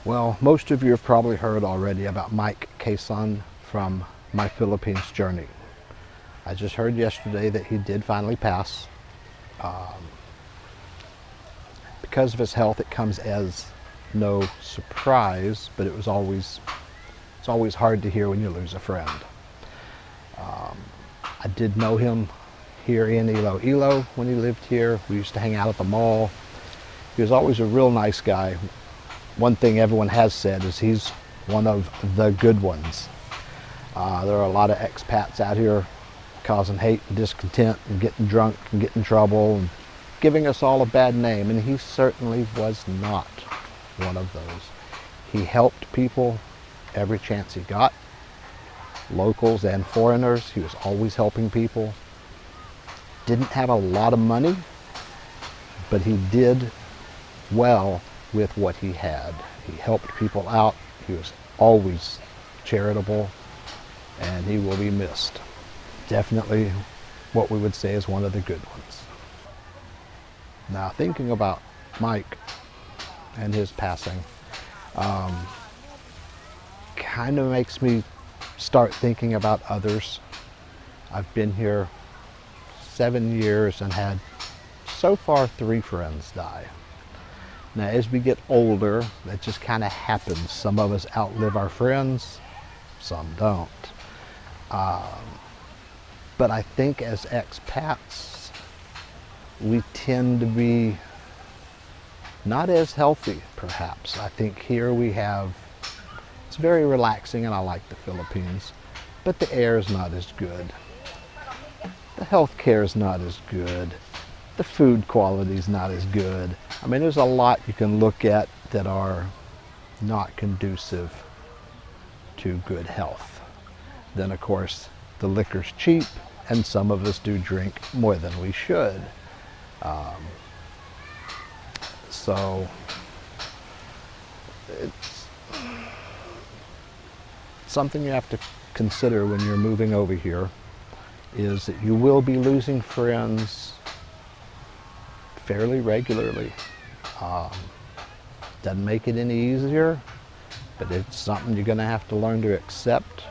Well, most of you have probably heard already about Mike Cason from My Philippine Journey. I just heard yesterday that he did finally pass. Because of his health, it comes as no surprise, but it's always hard to hear when you lose a friend. I did know him here in Iloilo when he lived here. We used to hang out at the mall. He was always a real nice guy. One thing everyone has said is he's one of the good ones. There are a lot of expats out here causing hate and discontent and getting drunk and getting in trouble and giving us all a bad name, and he certainly was not one of those. He helped people every chance he got, locals and foreigners. He was always helping people. Didn't have a lot of money, but he did well with what he had. He helped people out. He was always charitable, and he will be missed. Definitely what we would say is one of the good ones. Now, thinking about Mike and his passing kind of makes me start thinking about others. I've been here 7 years and had so far 3 friends die. Now, as we get older, that just kind of happens. Some of us outlive our friends, some don't. But I think as expats, we tend to be not as healthy, perhaps. I think here we have, it's very relaxing, and I like the Philippines, but the air is not as good. The health care is not as good. The food quality is not as good. I mean, there's a lot you can look at that are not conducive to good health. Then, of course, the liquor's cheap, and some of us do drink more than we should. So it's something you have to consider when you're moving over here, is that you will be losing friends fairly regularly. Doesn't make it any easier, but it's something you're going to have to learn to accept.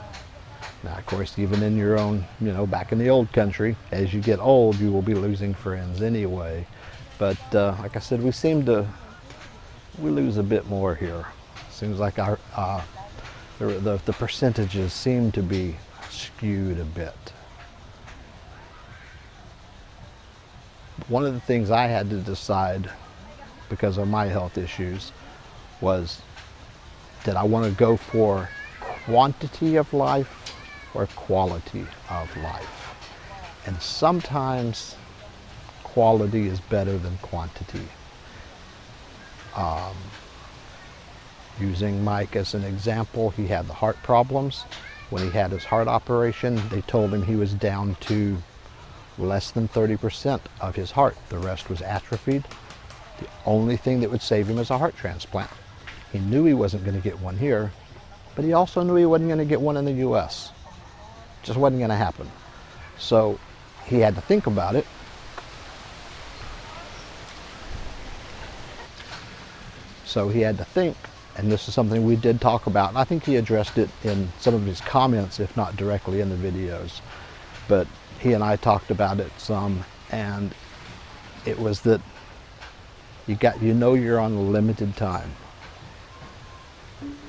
Now, of course, even in your own, back in the old country, as you get old, you will be losing friends anyway. But like I said, we lose a bit more here. Seems like our the percentages seem to be skewed a bit. One of the things I had to decide because of my health issues was, did I want to go for quantity of life or quality of life? And sometimes quality is better than quantity. Using Mike as an example, he had the heart problems. When he had his heart operation, they told him he was down to less than 30% of his heart. The rest was atrophied. The only thing that would save him is a heart transplant. He knew he wasn't going to get one here, but he also knew he wasn't going to get one in the US. Just wasn't going to happen. So he had to think about it. So he had to think, and this is something we did talk about, and I think he addressed it in some of his comments, if not directly in the videos. But he and I talked about it some, and it was that you're on limited time.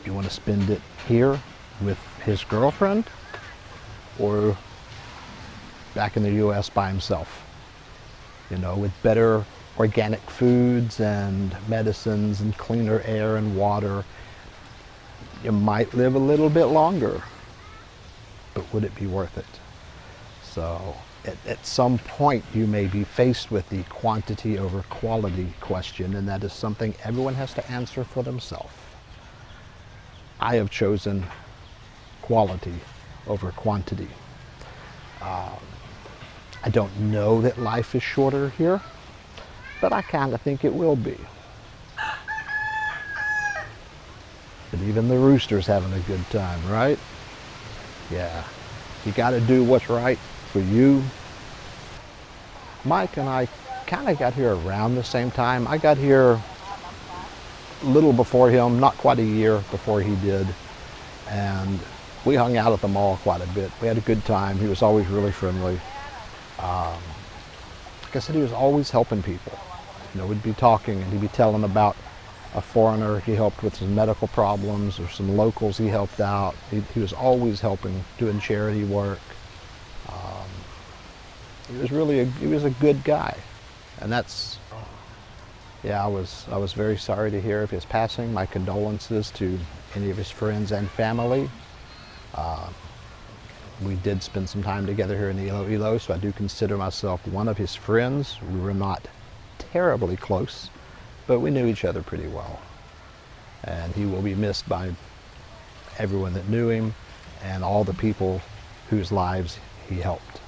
You want to spend it here with his girlfriend, or back in the US by himself, with better organic foods and medicines and cleaner air and water. You might live a little bit longer, but would it be worth it? So at some point you may be faced with the quantity over quality question, and that is something everyone has to answer for themselves. I have chosen quality over quantity. I don't know that life is shorter here, but I kind of think it will be. But even the rooster's having a good time, right? Yeah, you got to do what's right for you. Mike and I kind of got here around the same time. I got here little before him, not quite a year before he did, and we hung out at the mall quite a bit. We had a good time. He was always really friendly. Like I said, he was always helping people. You know, we'd be talking and he'd be telling about a foreigner he helped with some medical problems, or some locals he helped out. He was always helping, doing charity work. He was a good guy, and that's, yeah, I was very sorry to hear of his passing. My condolences to any of his friends and family. We did spend some time together here in Iloilo, so I do consider myself one of his friends. We were not terribly close, but we knew each other pretty well. And he will be missed by everyone that knew him and all the people whose lives he helped.